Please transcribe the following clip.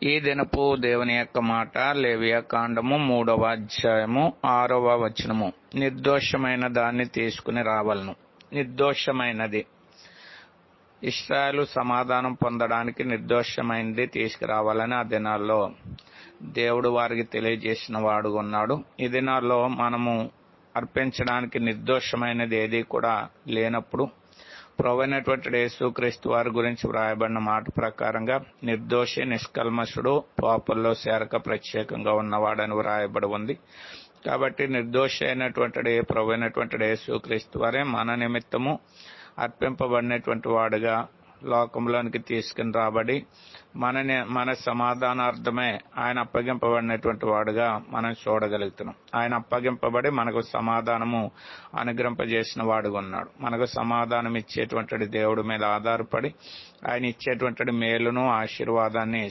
ఈ దినపు దేవుని యొక్క మాట లేవియా కాండము 3వ అధ్యాయము 6వ వచనము. నిర్దోషమైన దాన్ని తీసుకుని రావలను. నిర్దోషమైనది ఇశ్రాయేలు సమాధానం పొందడానికి నిర్దోషమైనది తీసుకురావాలని ఆ దినాల్లో దేవుడు వారికి తెలియజేసిన వాడు ఉన్నాడు. ఈ దినాల్లో మనము అర్పించడానికి నిర్దోషమైనది ఏది కూడా లేనప్పుడు ప్రభువైనటువంటి యేసుక్రీస్తు వారి గురించి వ్రాయబడిన మాట ప్రకారంగా నిర్దోషి, నిష్కల్మషుడు, పాపుల్లో చేరక ప్రత్యేకంగా ఉన్నవాడని వ్రాయబడి ఉంది. కాబట్టి నిర్దోషి అయినటువంటి ప్రభువైనటువంటి యేసుక్రీస్తు వారే మన నిమిత్తము అర్పింపబడినటువంటి వాడుగా లోకంలోనికి తీసుకుని రాబడి మన సమాధానార్థమే ఆయన అప్పగింపబడినటువంటి వాడుగా మనం చూడగలుగుతున్నాం. ఆయన అప్పగింపబడి మనకు సమాధానము అనుగ్రహింపజేసిన వాడుగా ఉన్నాడు. మనకు సమాధానం ఇచ్చేటువంటి దేవుడి మీద ఆధారపడి ఆయన ఇచ్చేటువంటి మేలును ఆశీర్వాదాన్ని